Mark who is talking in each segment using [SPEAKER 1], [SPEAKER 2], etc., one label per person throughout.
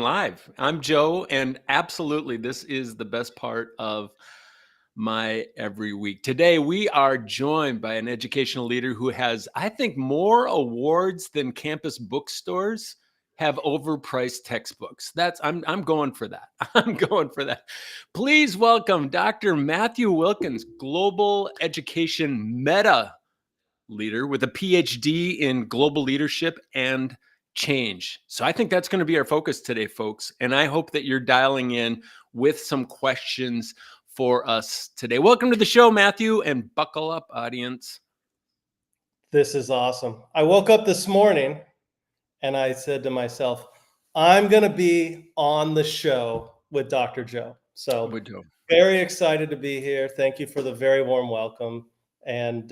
[SPEAKER 1] Live. I'm Joe, and absolutely, this is the best part of my every week. Today, we are joined by an educational leader who has, I think, more awards than campus bookstores have overpriced textbooks. I'm going for that. I'm going for that. Please welcome Dr. Matthew Wilkins, global education meta leader with a PhD in global leadership and change. So I think that's going to be our focus today, folks. And I hope that you're dialing in with some questions for us today. Welcome to the show, Matthew, and buckle up, audience.
[SPEAKER 2] This is awesome. I woke up this morning and I said to myself, I'm going to be on the show with Dr. Joe. So very excited to be here. Thank you for the very warm welcome. And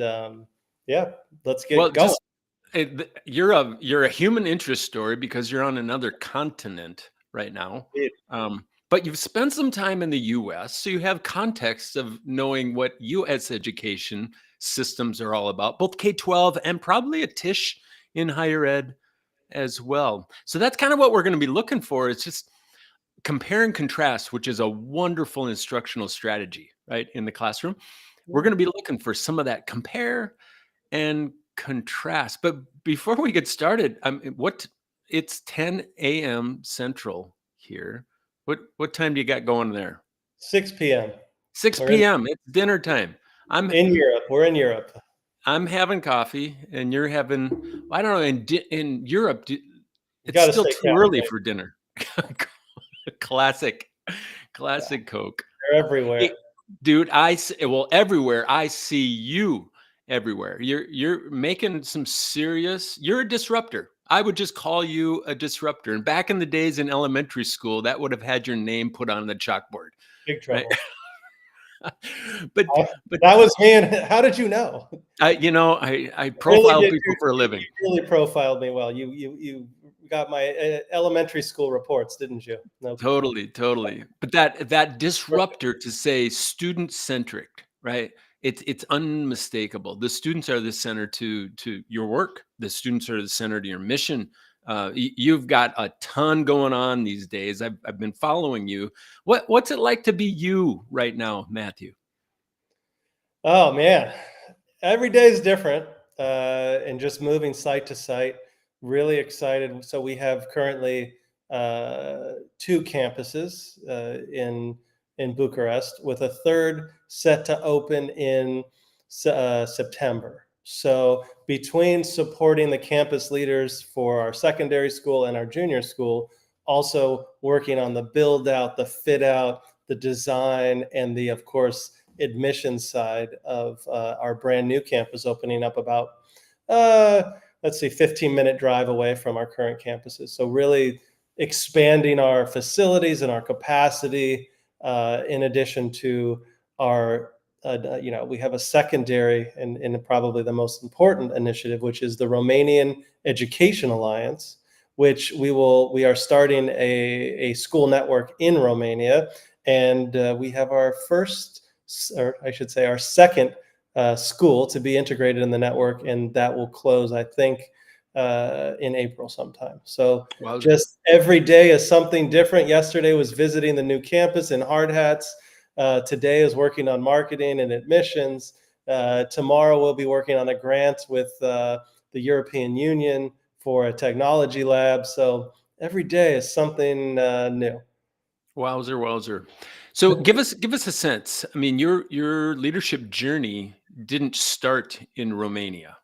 [SPEAKER 2] yeah, let's get going.
[SPEAKER 1] You're a human interest story because you're on another continent right now. But you've spent some time in the US, so you have context of knowing what US education systems are all about, both K-12 and probably a tish in higher ed as well. So that's kind of what we're going to be looking for. It's just compare and contrast, which is a wonderful instructional strategy, right, in the classroom. We're going to be looking for some of that compare and contrast. But before we get started, it's 10 a.m. Central here. What time do you got going there?
[SPEAKER 2] 6 p.m.
[SPEAKER 1] 6 p.m. It's dinner time.
[SPEAKER 2] I'm in Europe. We're in Europe.
[SPEAKER 1] I'm having coffee, and you're having. I don't know. In Europe, it's still too early for dinner. Classic Coke.
[SPEAKER 2] They're everywhere,
[SPEAKER 1] hey, dude. Everywhere. I see you everywhere. You're making some serious. You're a disruptor. I would just call you a disruptor. And back in the days in elementary school, that would have had your name put on the chalkboard.
[SPEAKER 2] Big trouble.
[SPEAKER 1] Right? but
[SPEAKER 2] that was me. And how did you know?
[SPEAKER 1] I profile people for a living.
[SPEAKER 2] You really profiled me well. You got my elementary school reports, didn't you?
[SPEAKER 1] No. Totally. But that disruptor to say student-centric, right? It's unmistakable. The students are the center to your work. The students are the center to your mission. You've got a ton going on these days. I've been following you. What's it like to be you right now, Matthew?
[SPEAKER 2] Oh man, every day is different, and just moving site to site. Really excited. So we have currently 2 campuses in Bucharest, with a third set to open in September. So between supporting the campus leaders for our secondary school and our junior school, also working on the build out, the fit out, the design, and the, of course, admissions side of our brand new campus opening up about 15-minute drive away from our current campuses. So really expanding our facilities and our capacity, in addition to our, we have a secondary and probably the most important initiative, which is the Romanian Education Alliance, which we are starting a school network in Romania. And we have our first, or I should say our second school to be integrated in the network, and that will close, I think, in April sometime. So just every day is something different. Yesterday was visiting the new campus in Hard Hats. Today is working on marketing and admissions. Tomorrow we'll be working on a grant with the European Union for a technology lab. So every day is something new.
[SPEAKER 1] Wowzer. So give us a sense. I mean, your leadership journey didn't start in Romania.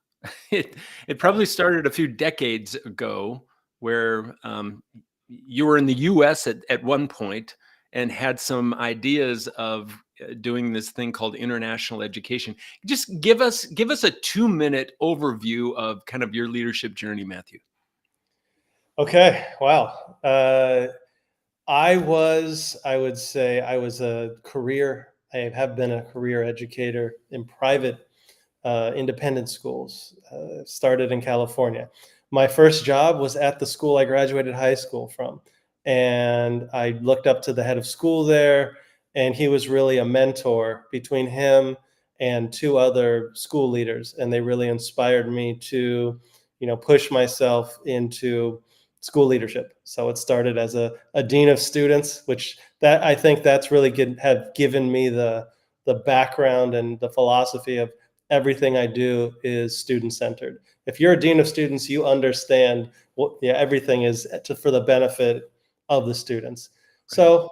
[SPEAKER 1] It probably started a few decades ago, where you were in the U.S. at one point and had some ideas of doing this thing called international education. Just give us a 2-minute overview of kind of your leadership journey, Matthew.
[SPEAKER 2] Okay. Wow. I would say I have been a career educator in private independent schools. Started in California. My first job was at the school I graduated high school from. And I looked up to the head of school there, and he was really a mentor between him and 2 other school leaders. And they really inspired me to, push myself into school leadership. So it started as a dean of students, which that I think that's really have given me the background and the philosophy of everything I do is student centered. If you're a dean of students, you understand what, yeah, everything is for the benefit of the students.
[SPEAKER 1] Right.
[SPEAKER 2] So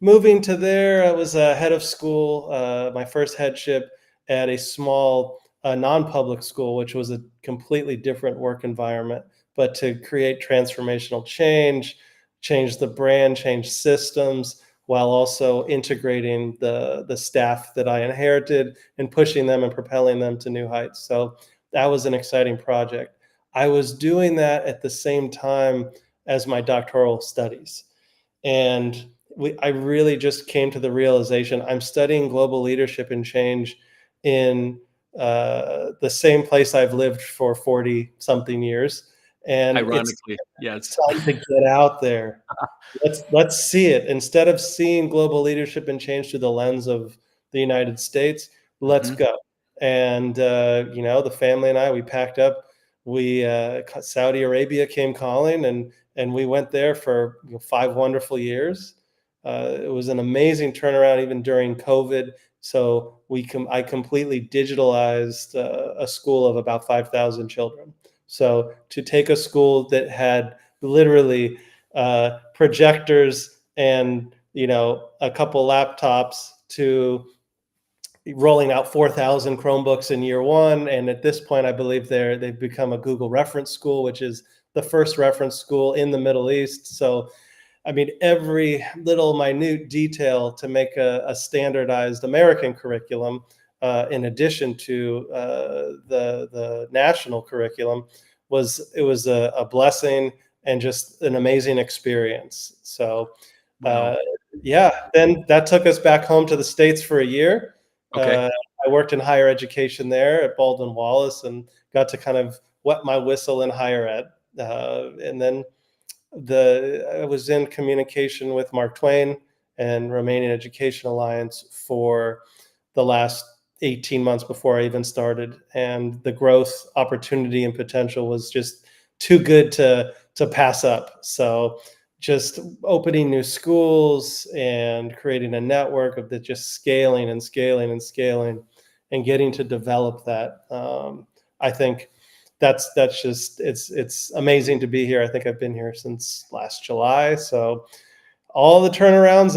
[SPEAKER 2] moving to there, I was a head of school, my first headship at a small non-public school, which was a completely different work environment. But to create transformational change the brand, change systems, while also integrating the staff that I inherited and pushing them and propelling them to new heights. So that was an exciting project. I was doing that at the same time as my doctoral studies. And I really just came to the realization I'm studying global leadership and change in the same place I've lived for 40 something years. And
[SPEAKER 1] Ironically,
[SPEAKER 2] it's
[SPEAKER 1] yes.
[SPEAKER 2] time to get out there. Let's see it. Instead of seeing global leadership and change through the lens of the United States, let's
[SPEAKER 1] Mhm.
[SPEAKER 2] go. And the family and I, we packed up. We Saudi Arabia came calling, and we went there for 5 wonderful years. It was an amazing turnaround, even during COVID. So I completely digitalized a school of about 5,000 children. So to take a school that had literally projectors and a couple laptops to rolling out 4,000 Chromebooks in year one, and at this point, I believe they've become a Google reference school, which is the first reference school in the Middle East. So I mean, every little minute detail to make a standardized American curriculum, in addition to the national curriculum, was a blessing and just an amazing experience. So, uh,
[SPEAKER 1] Wow.
[SPEAKER 2] yeah, then that took us back home to the States for a year.
[SPEAKER 1] Okay.
[SPEAKER 2] I worked in higher education there at Baldwin Wallace and got to kind of wet my whistle in higher ed. And then I was in communication with Mark Twain and Romanian Education Alliance for the last 18 months before I even started, and the growth opportunity and potential was just too good to pass up. So just opening new schools and creating a network of the just scaling and scaling and scaling and getting to develop that. I think that's just it's amazing to be here. I think I've been here since last July, so all the turnarounds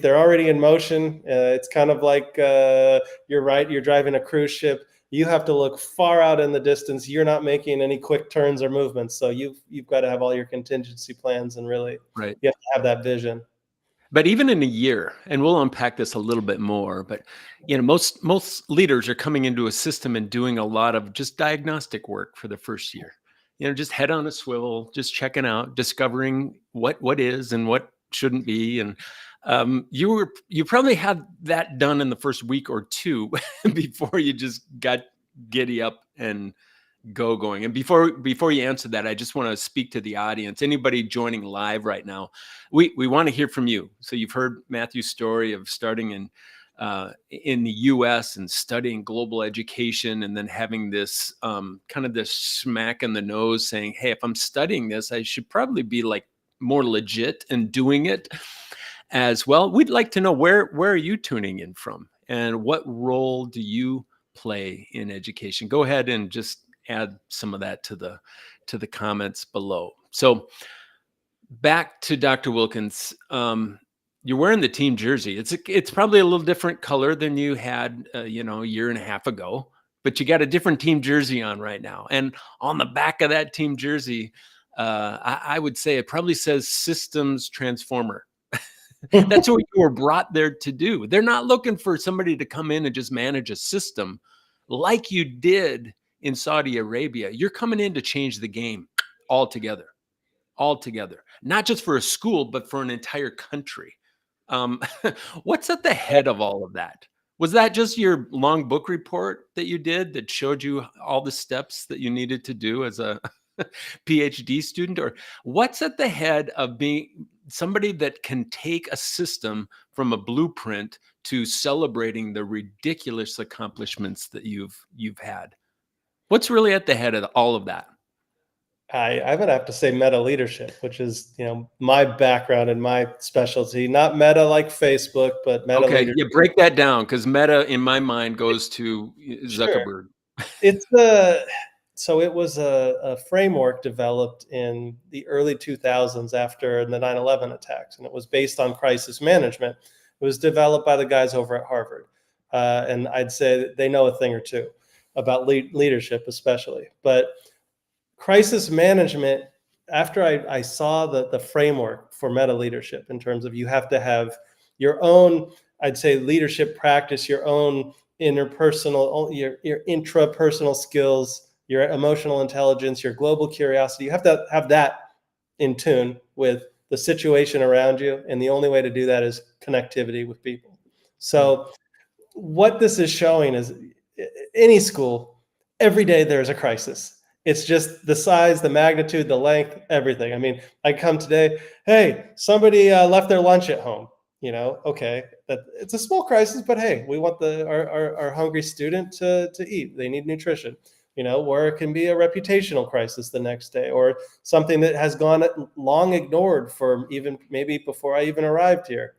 [SPEAKER 2] they're already in motion. It's kind of like you're right, you're driving a cruise ship. You have to look far out in the distance. You're not making any quick turns or movements, so you've got to have all your contingency plans, and really
[SPEAKER 1] Right.
[SPEAKER 2] you have to have that vision.
[SPEAKER 1] But even in a year, and we'll unpack this a little bit more, but most leaders are coming into a system and doing a lot of just diagnostic work for the first year. Just head on a swivel, just checking out, discovering what is and what shouldn't be. And you probably had that done in the first week or two before you just got giddy up and going. And before you answer that, I just want to speak to the audience. Anybody joining live right now, we want to hear from you. So you've heard Matthew's story of starting in the U.S. and studying global education, and then having this kind of this smack in the nose, saying, "Hey, if I'm studying this, I should probably be like more legit and doing it as well." We'd like to know where are you tuning in from, and what role do you play in education? Go ahead and just add some of that to the comments below. So back to Dr. Wilkins. You're wearing the team jersey. It's probably a little different color than you had a year and a half ago, but you got a different team jersey on right now. And on the back of that team jersey, I would say it probably says Systems Transformer. That's what you were brought there to do. They're not looking for somebody to come in and just manage a system like you did in Saudi Arabia. You're coming in to change the game altogether, altogether, not just for a school, but for an entire country. Um, what's at the head of all of that? Was that just your long book report that you did that showed you all the steps that you needed to do as a PhD student? Or what's at the head of being somebody that can take a system from a blueprint to celebrating the ridiculous accomplishments that you've had? What's really at the head of all of that?
[SPEAKER 2] I would have to say meta leadership, which is, my background and my specialty, not meta like Facebook, but meta
[SPEAKER 1] Okay,
[SPEAKER 2] leadership.
[SPEAKER 1] yeah, break that down because Meta, in my mind, goes to
[SPEAKER 2] Sure.
[SPEAKER 1] Zuckerberg.
[SPEAKER 2] It's the So it was a framework developed in the early 2000s after the 9/11 attacks, and it was based on crisis management. It was developed by the guys over at Harvard, and I'd say that they know a thing or two about leadership, especially. But crisis management, after I saw the framework for meta leadership in terms of you have to have your own, I'd say, leadership practice, your own interpersonal, your intrapersonal skills, your emotional intelligence, your global curiosity. You have to have that in tune with the situation around you. And the only way to do that is connectivity with people.
[SPEAKER 1] Mm,
[SPEAKER 2] So what this is showing is any school, every day there's a crisis. It's just the size, the magnitude, the length, everything. I mean, I come today, hey, somebody left their lunch at home. Okay, it's a small crisis, but hey, we want our hungry student to eat. They need nutrition. Or it can be a reputational crisis the next day, or something that has gone long ignored for even maybe before I even arrived here.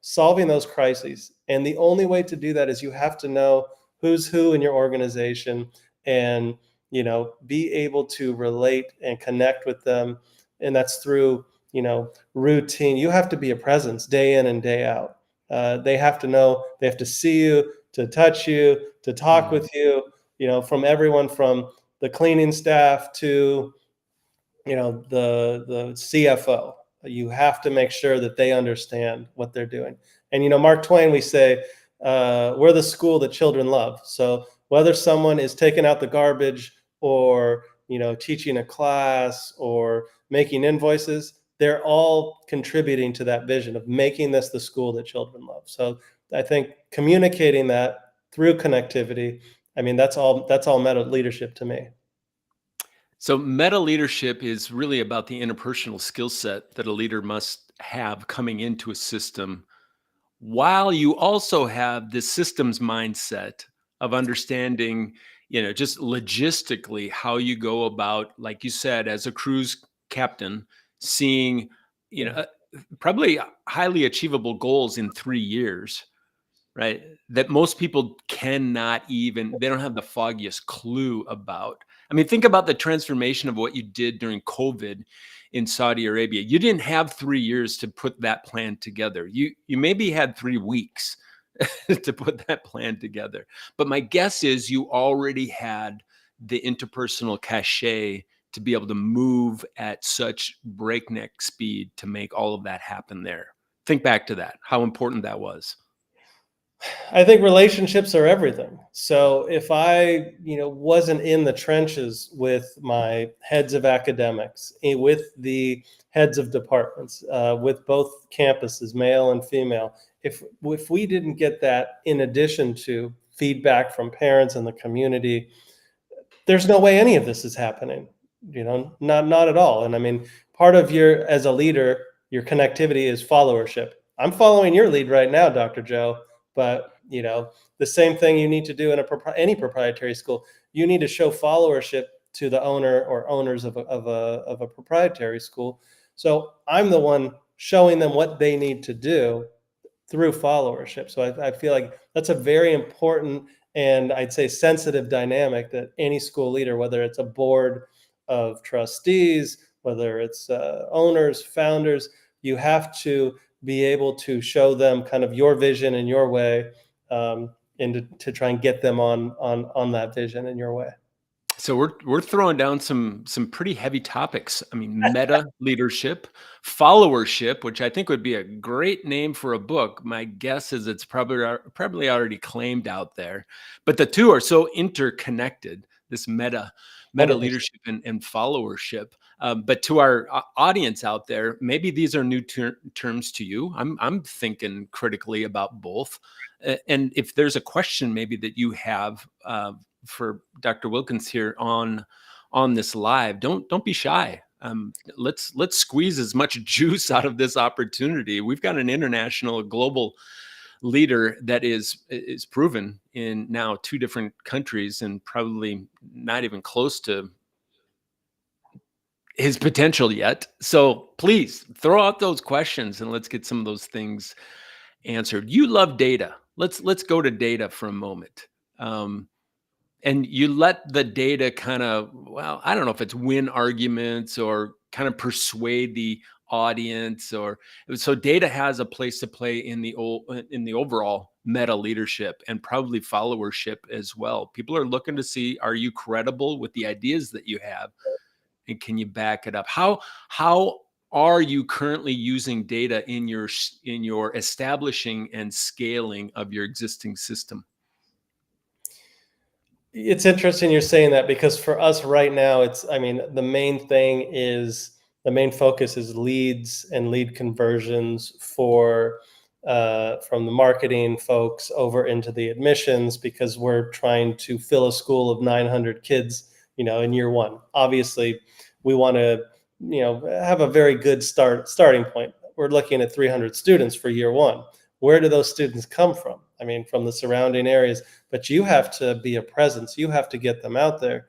[SPEAKER 2] Solving those crises. And the only way to do that is you have to know who's who in your organization, and, be able to relate and connect with them. And that's through, routine. You have to be a presence day in and day out. They have to know, they have to see you, to touch you, to talk
[SPEAKER 1] mm,
[SPEAKER 2] with you, from everyone from the cleaning staff to the CFO. You have to make sure that they understand what they're doing. And Mark Twain, we say, we're the school that children love. So whether someone is taking out the garbage, or teaching a class, or making invoices, they're all contributing to that vision of making this the school that children love. So I think communicating that through connectivity, I mean, that's all meta leadership to me.
[SPEAKER 1] So, meta leadership is really about the interpersonal skill set that a leader must have coming into a system, while you also have the systems mindset of understanding, just logistically how you go about, like you said, as a cruise captain, seeing, you know,
[SPEAKER 2] Yeah.
[SPEAKER 1] uh, probably highly achievable goals in 3 years, right? That most people cannot even, they don't have the foggiest clue about. I mean, think about the transformation of what you did during COVID in Saudi Arabia. You didn't have 3 years to put that plan together. You maybe had 3 weeks to put that plan together. But my guess is you already had the interpersonal cachet to be able to move at such breakneck speed to make all of that happen there. Think back to that, how important that was.
[SPEAKER 2] I think relationships are everything. So if I, wasn't in the trenches with my heads of academics, with the heads of departments, with both campuses, male and female, if we didn't get that in addition to feedback from parents and the community, there's no way any of this is happening. Not at all. And I mean, part of your as a leader, your connectivity is followership. I'm following your lead right now, Dr. Joe. But the same thing you need to do in any proprietary school. You need to show followership to the owner or owners of a proprietary school. So I'm the one showing them what they need to do through followership. So I feel like that's a very important, and I'd say sensitive dynamic that any school leader, whether it's a board of trustees, whether it's owners, founders, you have to be able to show them kind of your vision and your way, and to try and get them on that vision in your way.
[SPEAKER 1] So we're throwing down some pretty heavy topics. I mean, meta leadership, followership, which I think would be a great name for a book. My guess is it's probably already claimed out there, but the two are so interconnected. This meta
[SPEAKER 2] 100%.
[SPEAKER 1] leadership and followership. But to our audience out there, maybe these are new terms to you. I'm thinking critically about both. And if there's a question maybe that you have for Dr. Wilkins here on this live, don't be shy. Let's squeeze as much juice out of this opportunity. We've got an international, global leader that is proven in now 2 different countries, and probably not even close to his potential yet. So please throw out those questions and let's get some of those things answered. You love data. Let's go to data for a moment. Um, and you let the data kind of, well, I don't know if it's win arguments or kind of persuade the audience, or so data has a place to play in the overall meta leadership and probably followership as well. People are looking to see, are you credible with the ideas that you have, and can you back it up? How are you currently using data in your establishing and scaling of your existing system?
[SPEAKER 2] It's interesting you're saying that, because for us right now, I mean, the main focus is leads and lead conversions for from the marketing folks over into the admissions, because we're trying to fill a school of 900 kids, in year one. Obviously, we want to, have a very good starting point. We're looking at 300 students for year one. Where do those students come from? I mean, from the surrounding areas, but you have to be a presence. You have to get them out there.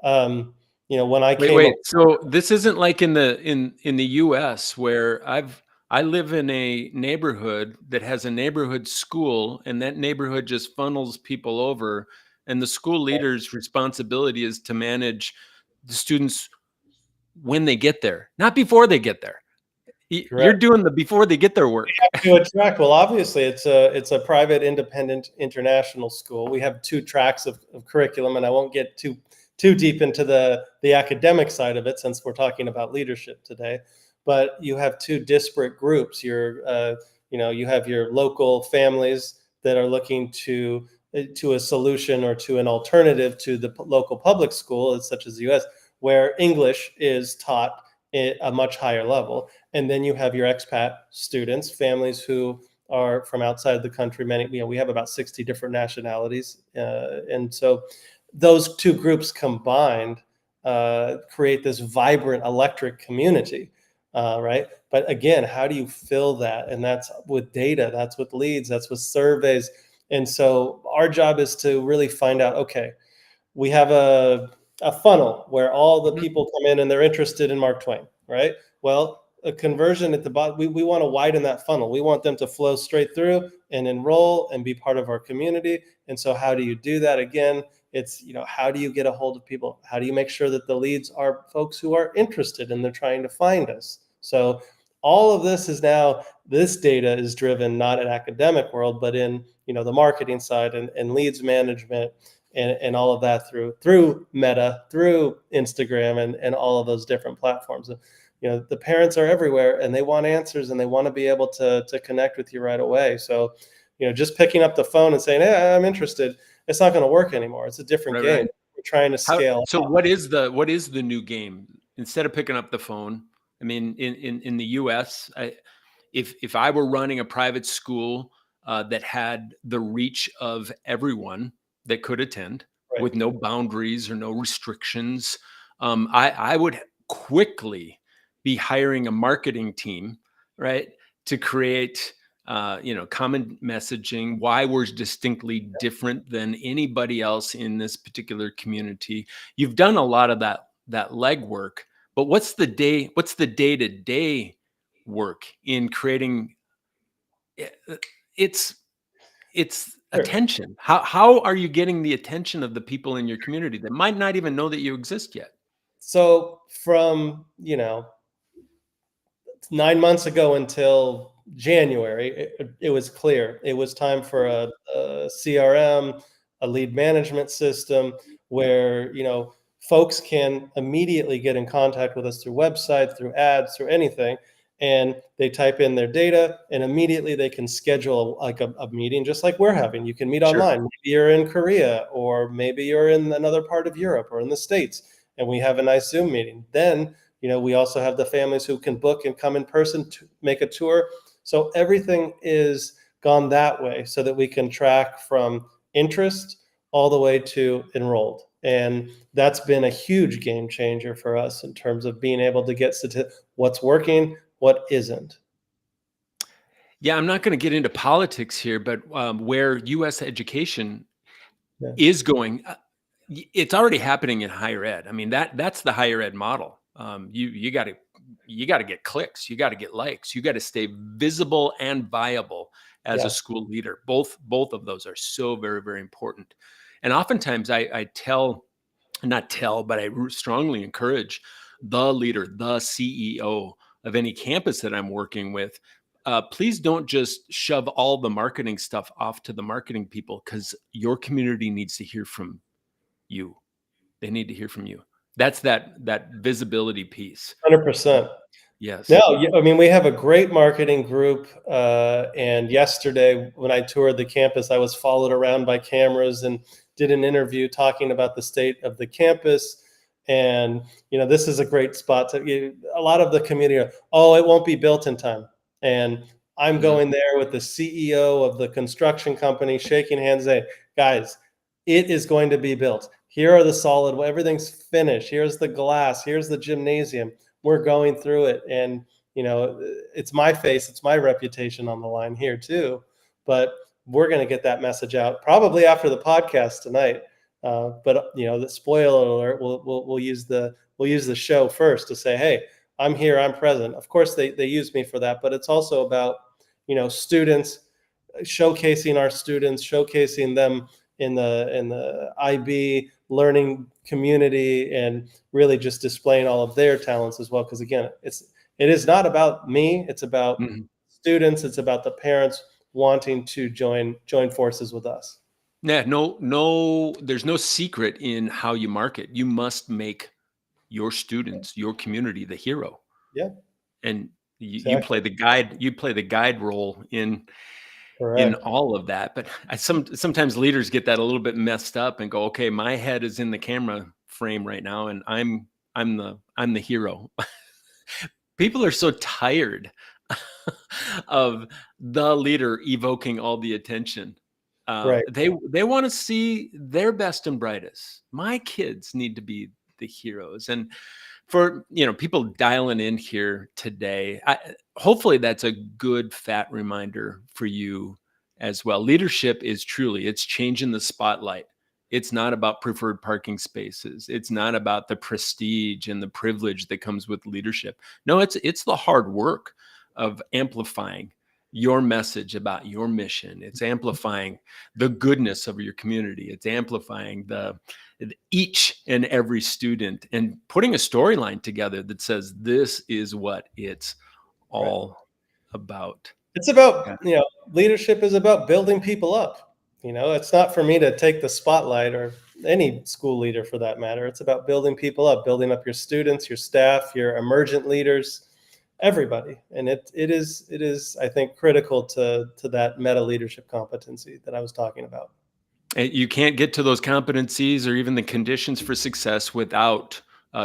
[SPEAKER 2] When I
[SPEAKER 1] Wait,
[SPEAKER 2] came
[SPEAKER 1] wait.
[SPEAKER 2] up,
[SPEAKER 1] So this isn't like in the US where I live in a neighborhood that has a neighborhood school, and that neighborhood just funnels people over, and the school leader's responsibility is to manage the students when they get there, not before they get there. You're
[SPEAKER 2] correct,
[SPEAKER 1] doing the before they get their work.
[SPEAKER 2] to attract. Well, obviously, it's a private, independent, international school. We have two tracks of curriculum, and I won't get too deep into the academic side of it, since we're talking about leadership today. But you have two disparate groups. You have your local families that are looking to a solution or to an alternative to the local public school, such as the U.S., where English is taught at a much higher level. And then you have your expat students, families who are from outside the country. Many, we have about 60 different nationalities, and so those two groups combined create this vibrant, electric community, right? But again, how do you fill that? And that's with data, that's with leads, that's with surveys. And so our job is to really find out, okay, we have a funnel where all the
[SPEAKER 1] Mhm.
[SPEAKER 2] people come in and they're interested in Mark Twain, right? Well, a conversion at the bottom, we want to widen that funnel. We want them to flow straight through and enroll and be part of our community. And so how do you do that? Again, it's, how do you get a hold of people? How do you make sure that the leads are folks who are interested and they're trying to find us? So all of this is now, this data is driven not in academic world, but in, the marketing side and leads management, and all of that through Meta, through Instagram, and all of those different platforms. The parents are everywhere, and they want answers, and they want to be able to connect with you right away. So, just picking up the phone and saying, "Hey, I'm interested," it's not going to work anymore. It's a different
[SPEAKER 1] Right,
[SPEAKER 2] game.
[SPEAKER 1] right.
[SPEAKER 2] We're trying to
[SPEAKER 1] How
[SPEAKER 2] scale
[SPEAKER 1] so
[SPEAKER 2] up.
[SPEAKER 1] what is the new game? Instead of picking up the phone, I mean, in the US, if I were running a private school that had the reach of everyone that could attend
[SPEAKER 2] Right.
[SPEAKER 1] with no boundaries or no restrictions, I would quickly be hiring a marketing team, right, to create common messaging, why we're distinctly different than anybody else in this particular community. You've done a lot of that legwork, but what's the day-to-day work in creating uh, it's it's
[SPEAKER 2] Sure.
[SPEAKER 1] attention? How are you getting the attention of the people in your community that might not even know that you exist yet?
[SPEAKER 2] So from 9 months ago until January, it was clear. It was time for a CRM, a lead management system, where folks can immediately get in contact with us through websites, through ads, through anything, and they type in their data, and immediately they can schedule like a meeting, just like we're having. You can meet
[SPEAKER 1] Sure.
[SPEAKER 2] online. Maybe you're in Korea, or maybe you're in another part of Europe or in the States, and we have a nice Zoom meeting. Then we also have the families who can book and come in person to make a tour. So everything is gone that way, so that we can track from interest all the way to enrolled. And that's been a huge game changer for us in terms of being able to get what's working, what isn't.
[SPEAKER 1] Yeah, I'm not going to get into politics here, but where U.S. education
[SPEAKER 2] Yeah.
[SPEAKER 1] is going, it's already happening in higher ed. I mean, that's the higher ed model. You got to get clicks, you got to get likes, you got to stay visible and viable as a
[SPEAKER 2] Yes,
[SPEAKER 1] school leader. Both of those are so very, very important. And oftentimes I tell, not tell, but I strongly encourage the leader, the CEO of any campus that I'm working with. Please don't just shove all the marketing stuff off to the marketing people, because your community needs to hear from you. They need to hear from you. That's that visibility piece.
[SPEAKER 2] 100%.
[SPEAKER 1] Yes.
[SPEAKER 2] No, I mean, we have a great marketing group. And yesterday, when I toured the campus, I was followed around by cameras and did an interview talking about the state of the campus. And this is a great spot to. A lot of the community, oh, it won't be built in time. And I'm
[SPEAKER 1] Mhm.
[SPEAKER 2] going there with the CEO of the construction company, shaking hands, saying, "Guys, it is going to be built. Here are the solid. Everything's finished. Here's the glass. Here's the gymnasium. We're going through it." And it's my face, it's my reputation on the line here too. But we're going to get that message out probably after the podcast tonight. But the spoiler alert, we'll use the show first to say, hey, I'm here, I'm present. Of course, they use me for that, but it's also about students, showcasing our students, showcasing them in the IB learning community, and really just displaying all of their talents as well. Because again, it is not about me; it's about
[SPEAKER 1] Mhm.
[SPEAKER 2] students. It's about the parents wanting to join forces with us.
[SPEAKER 1] Yeah, no, there's no secret in how you market. You must make your students, your community, the hero.
[SPEAKER 2] Yeah,
[SPEAKER 1] And you
[SPEAKER 2] exactly.
[SPEAKER 1] play the guide, you play the guide role in
[SPEAKER 2] Correct.
[SPEAKER 1] all of that. But sometimes leaders get that a little bit messed up and go, okay, my head is in the camera frame right now, and I'm the hero. People are so tired of the leader evoking all the attention.
[SPEAKER 2] Right.
[SPEAKER 1] They want to see their best and brightest. My kids need to be the heroes. And for people dialing in here today, hopefully that's a good fat reminder for you as well. Leadership is truly, it's changing the spotlight. It's not about preferred parking spaces. It's not about the prestige and the privilege that comes with leadership. No, it's the hard work of amplifying your message about your mission. It's amplifying the goodness of your community. It's amplifying each and every student, and putting a storyline together that says this is what it's
[SPEAKER 2] Right.
[SPEAKER 1] all about.
[SPEAKER 2] It's about,
[SPEAKER 1] Yeah.
[SPEAKER 2] leadership is about building people up. It's not for me to take the spotlight, or any school leader for that matter. It's about building people up, building up your students, your staff, your emergent leaders, everybody. And it is I think critical to that meta leadership competency that I was talking about.
[SPEAKER 1] And you can't get to those competencies or even the conditions for success without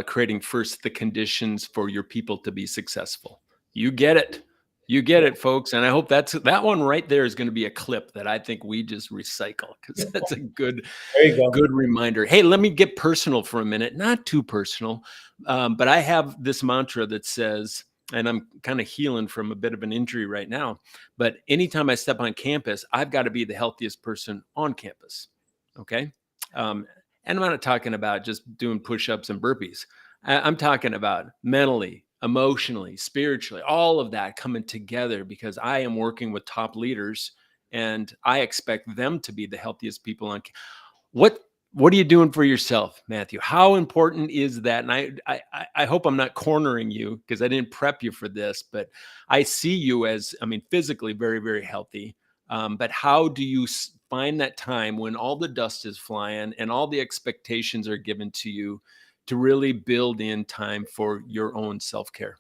[SPEAKER 1] creating first the conditions for your people to be successful. You get it. You get
[SPEAKER 2] Yeah.
[SPEAKER 1] it, folks. And I hope that one right there is going to be a clip that I think we just recycle, because that's a
[SPEAKER 2] There you go.
[SPEAKER 1] good reminder. Hey, let me get personal for a minute. Not too personal, but I have this mantra that says, and I'm kind of healing from a bit of an injury right now, but anytime I step on campus, I've got to be the healthiest person on campus. Okay. Um, and I'm not talking about just doing push ups and burpees. I'm talking about mentally, emotionally, spiritually, all of that coming together, because I am working with top leaders and I expect them to be the healthiest people on. What what are you doing for yourself, Matthew? How important is that? And I hope I'm not cornering you, because I didn't prep you for this, but I see you as, I mean, physically very, very healthy. But how do you find that time when all the dust is flying and all the expectations are given to you to really build in time for your own self care?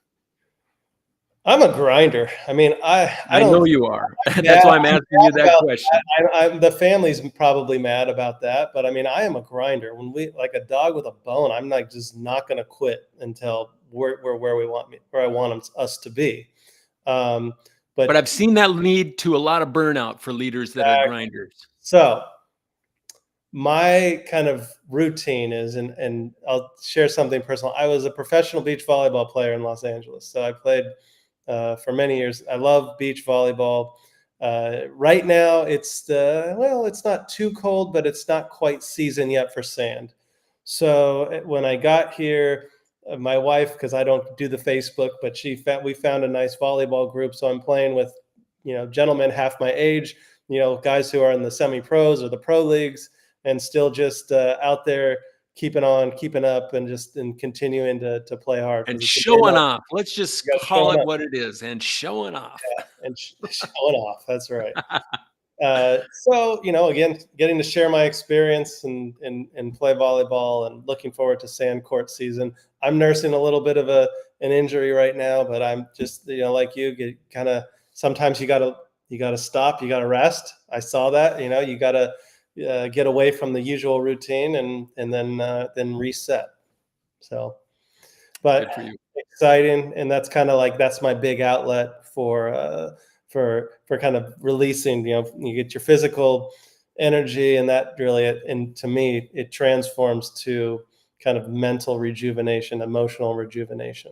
[SPEAKER 2] I'm a grinder. I mean, I
[SPEAKER 1] I
[SPEAKER 2] don't.
[SPEAKER 1] know you are.
[SPEAKER 2] Yeah,
[SPEAKER 1] That's why I'm
[SPEAKER 2] I'm
[SPEAKER 1] asking you
[SPEAKER 2] mad
[SPEAKER 1] that
[SPEAKER 2] about
[SPEAKER 1] question.
[SPEAKER 2] that. The family's probably mad about that, but I mean, I am a grinder. When we like a dog with a bone, I'm like just not going to quit until we're where where I want us to be. Um,
[SPEAKER 1] But
[SPEAKER 2] but
[SPEAKER 1] I've seen that lead to a lot of burnout for leaders that are grinders.
[SPEAKER 2] so my kind of routine is, and I'll share something personal. I was a professional beach volleyball player in Los Angeles, so I played for many years. I love beach volleyball. Right now, it's not too cold, but it's not quite season yet for sand. So when I got here, my wife, because I don't do the Facebook, but we found a nice volleyball group. So I'm playing with, gentlemen half my age, guys who are in the semi pros or the pro leagues, and still just out there keeping on, keeping up, and continuing to play hard,
[SPEAKER 1] And
[SPEAKER 2] because it's a great
[SPEAKER 1] showing
[SPEAKER 2] opportunity.
[SPEAKER 1] off. Let's just call
[SPEAKER 2] Showing
[SPEAKER 1] it
[SPEAKER 2] up,
[SPEAKER 1] what it is, and showing off.
[SPEAKER 2] and showing off. That's right. So, again, getting to share my experience and play volleyball, and looking forward to sand court season. I'm nursing a little bit of an injury right now, but I'm just, like you, get kind of, sometimes you gotta stop, you gotta rest. I saw that, you gotta get away from the usual routine, and then reset. So,
[SPEAKER 1] Good
[SPEAKER 2] but
[SPEAKER 1] for you.
[SPEAKER 2] exciting, and that's my big outlet for kind of releasing. You get your physical energy, and that really, and to me, it transforms to kind of mental rejuvenation, emotional rejuvenation.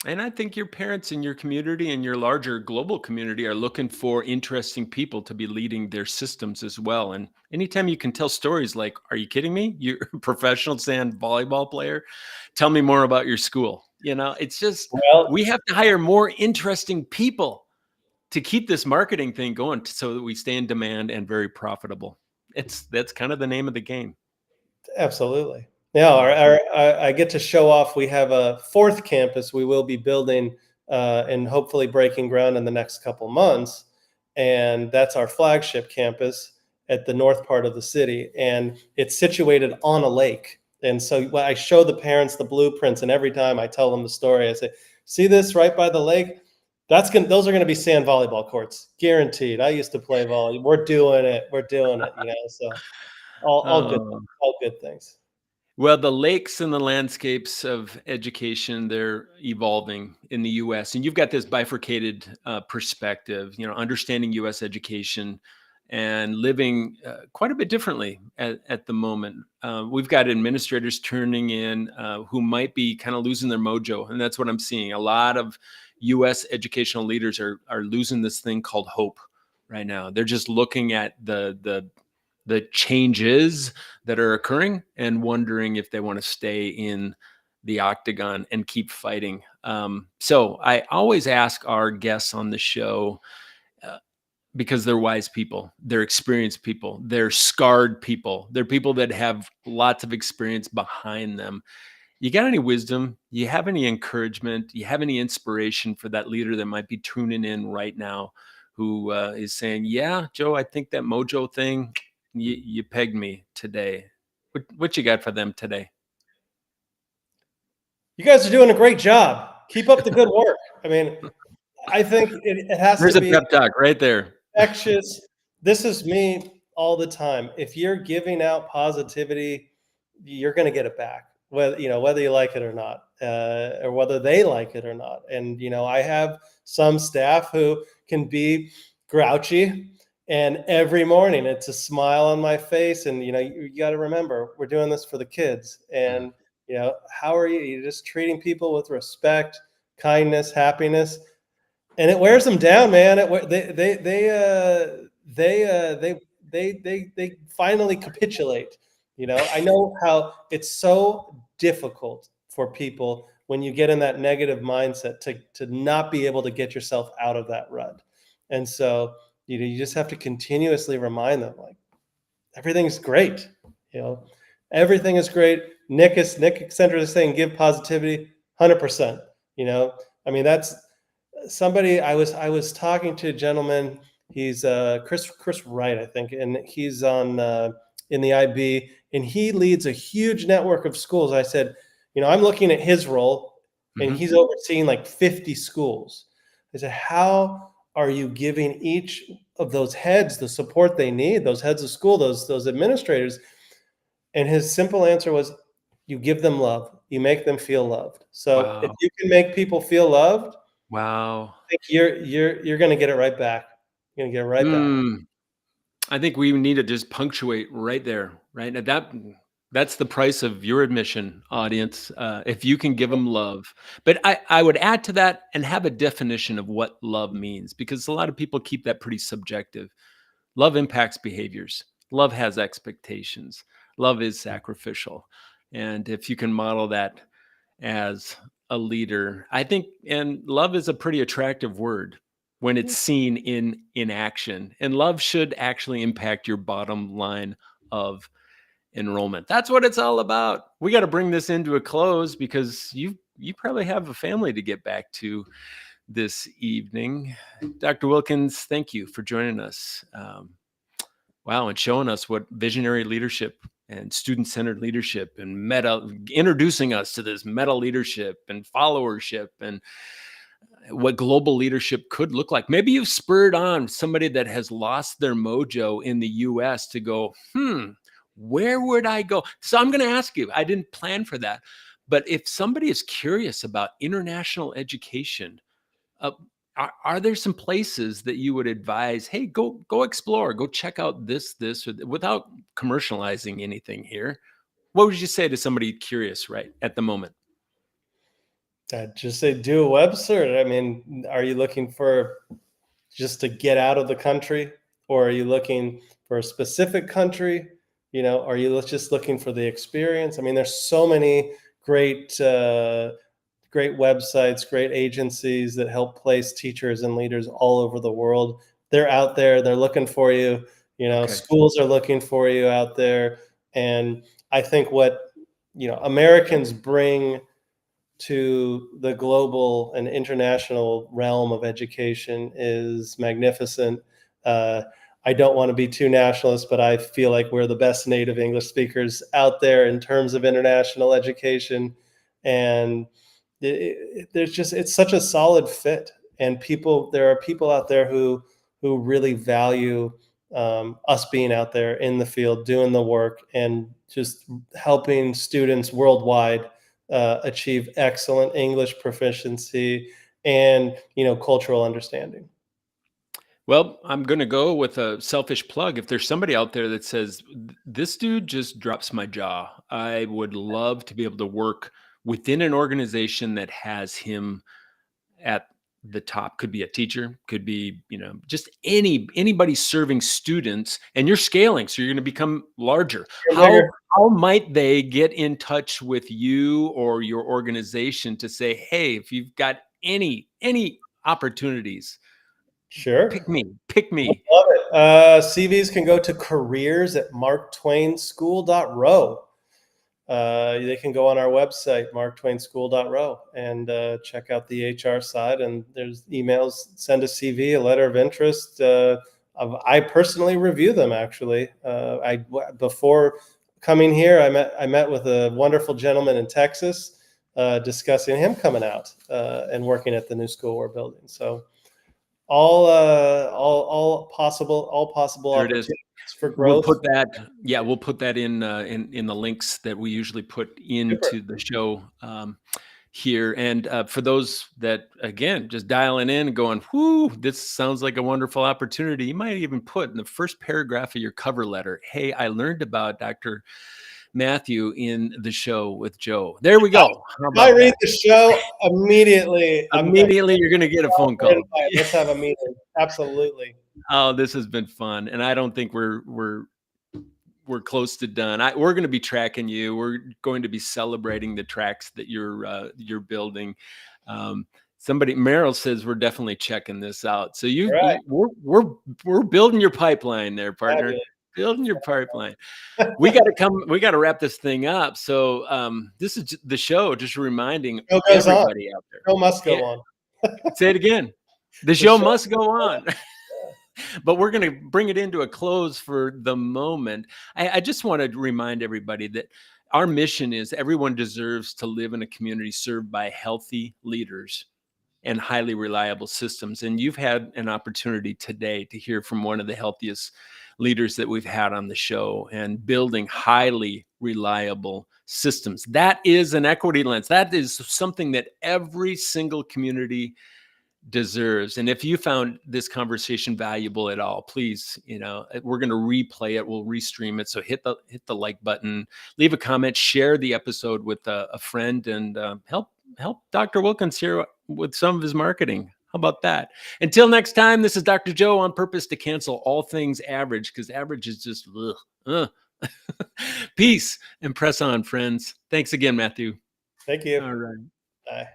[SPEAKER 1] And I think your parents in your community and your larger global community are looking for interesting people to be leading their systems as well. And anytime you can tell stories like, are you kidding me? You're a professional sand volleyball player. Tell me more about your school. It's just,
[SPEAKER 2] Well,
[SPEAKER 1] we have to hire more interesting people to keep this marketing thing going so that we stay in demand and very profitable. That's kind of the name of the game.
[SPEAKER 2] absolutely. Yeah,
[SPEAKER 1] Yeah.
[SPEAKER 2] I get to show off. We have a fourth campus we will be building, and hopefully breaking ground in the next couple months. And that's our flagship campus at the north part of the city. And it's situated on a lake. And so when I show the parents the blueprints, and every time I tell them the story, I say, see this right by the lake? Those are going to be sand volleyball courts, guaranteed. I used to play volley. We're doing it. We're doing it. So
[SPEAKER 1] Oh.
[SPEAKER 2] all good things.
[SPEAKER 1] Well, the lakes and the landscapes of education, they're evolving in the US. And you've got this bifurcated perspective, understanding US education and living quite a bit differently at the moment. We've got administrators turning in who might be kind of losing their mojo. And that's what I'm seeing. A lot of US educational leaders are losing this thing called hope right now. They're just looking at the changes that are occurring and wondering if they want to stay in the octagon and keep fighting. So I always ask our guests on the show, uh, because they're wise people, they're experienced people, they're scarred people, they're people that have lots of experience behind them. You got any wisdom? You have any encouragement? You have any inspiration for that leader that might be tuning in right now, who is saying, "Yeah, Joe, I think that mojo thing, you pegged me today." What you got for them today?
[SPEAKER 2] You guys are doing a great job. Keep up the good work. I mean, I think it has to
[SPEAKER 1] There's a
[SPEAKER 2] be
[SPEAKER 1] pep talk right there.
[SPEAKER 2] infectious. This is me all the time. If you're giving out positivity, you're going to get it back, whether you like it or not, or whether they like it or not. And I have some staff who can be grouchy, and every morning it's a smile on my face. And you got to remember, we're doing this for the kids.
[SPEAKER 1] Mm.
[SPEAKER 2] And how are you? You're just treating people with respect, kindness, happiness, and it wears them down, man. They finally capitulate. I know how it's so difficult for people when you get in that negative mindset to not be able to get yourself out of that rut. And so you just have to continuously remind them, like, everything's great. You know, everything is great. Nick Eccentric is saying give positivity, 100%. I mean, that's somebody I was talking to a gentleman. He's Chris Wright, I think, and he's on in the IB, and he leads a huge network of schools. I said, I'm looking at his role, and
[SPEAKER 1] Mhm.
[SPEAKER 2] he's overseeing like 50 schools. I said, how are you giving each of those heads the support they need? Those heads of school, those administrators. And his simple answer was, you give them love. You make them feel loved. So if
[SPEAKER 1] Wow.
[SPEAKER 2] you can make people feel loved,
[SPEAKER 1] Wow.
[SPEAKER 2] think you're going to get it right back. You're going to get it right back.
[SPEAKER 1] Mm. I think we need to just punctuate right there, right? Now that's the price of your admission, audience. If you can give them love, but I would add to that and have a definition of what love means, because a lot of people keep that pretty subjective. Love impacts behaviors. Love has expectations. Love is sacrificial, and if you can model that as a leader. I think, and love is a pretty attractive word when it's seen in action. And love should actually impact your bottom line of enrollment. That's what it's all about. We got to bring this into a close because you probably have a family to get back to this evening. Dr. Wilkins, thank you for joining us. Wow, and showing us what visionary leadership and student-centered leadership and meta, introducing us to this meta leadership and followership and what global leadership could look like. Maybe you've spurred on somebody that has lost their mojo in the US to go, where would I go? So I'm going to ask you, I didn't plan for that. But if somebody is curious about international education, uh, are there some places that you would advise, hey, go explore, go check out this, or without commercializing anything here? What would you say to somebody curious right at the moment?
[SPEAKER 2] I'd just say do a web search. I mean, are you looking for just to get out of the country, or are you looking for a specific country? Are you just looking for the experience? I mean, there's so many great great websites, great agencies that help place teachers and leaders all over the world. They're out there, they're looking for you.
[SPEAKER 1] Okay.
[SPEAKER 2] Schools are looking for you out there. And I think what Americans bring to the global and international realm of education is magnificent. I don't want to be too nationalist, but I feel like we're the best native English speakers out there in terms of international education. And it's such a solid fit. And there are people out there who really value us being out there in the field, doing the work, and just helping students worldwide achieve excellent English proficiency and cultural understanding.
[SPEAKER 1] Well, I'm going to go with a selfish plug. If there's somebody out there that says, this dude just drops my jaw, I would love to be able to work within an organization that has him at the top. Could be a teacher, could be, just anybody serving students, and you're scaling, so you're going to become larger. How might they get in touch with you or your organization to say, hey, if you've got any opportunities,
[SPEAKER 2] Sure.
[SPEAKER 1] pick me.
[SPEAKER 2] Love it. CVs can go to careers@marktwainschool.ro. They can go on our website, marktwainschool.ro, and check out the HR side. And there's emails, send a CV, a letter of interest. I personally review them, actually. Before coming here, I met with a wonderful gentleman in Texas, discussing him coming out and working at the new school we're building. So all possible
[SPEAKER 1] There it is.
[SPEAKER 2] opportunities for growth.
[SPEAKER 1] We'll put that in the links that we usually put into the show here. And for those that, again, just dialing in and going, whoo, this sounds like a wonderful opportunity, you might even put in the first paragraph of your cover letter, hey, I learned about Dr. Matthew in the show with Joe. There we go.
[SPEAKER 2] If I read the show, immediately
[SPEAKER 1] you're going to get a phone call.
[SPEAKER 2] Let's have a meeting. Absolutely.
[SPEAKER 1] Oh, this has been fun, and I don't think we're close to done. We're going to be tracking you. We're going to be celebrating the tracks that you're building. Meryl says we're definitely checking this out. So we're building your pipeline there, partner. Fabulous. Building your pipeline. We got to wrap this thing up. So this is the show, just reminding everybody out there.
[SPEAKER 2] The show must go on.
[SPEAKER 1] Say it again. The show must go on. But we're going to bring it into a close for the moment. I just want to remind everybody that our mission is everyone deserves to live in a community served by healthy leaders and highly reliable systems. And you've had an opportunity today to hear from one of the healthiest leaders that we've had on the show, and building highly reliable systems. That is an equity lens. That is something that every single community deserves. And if you found this conversation valuable at all, please, we're going to replay it. We'll restream it. So hit the like button, leave a comment, share the episode with a friend, and help Dr. Wilkins here with some of his marketing. How about that? Until next time, this is Dr. Joe, on purpose to cancel all things average, because average is just Peace and press on, friends. Thanks again, Matthew.
[SPEAKER 2] Thank you.
[SPEAKER 1] All right.
[SPEAKER 2] Bye.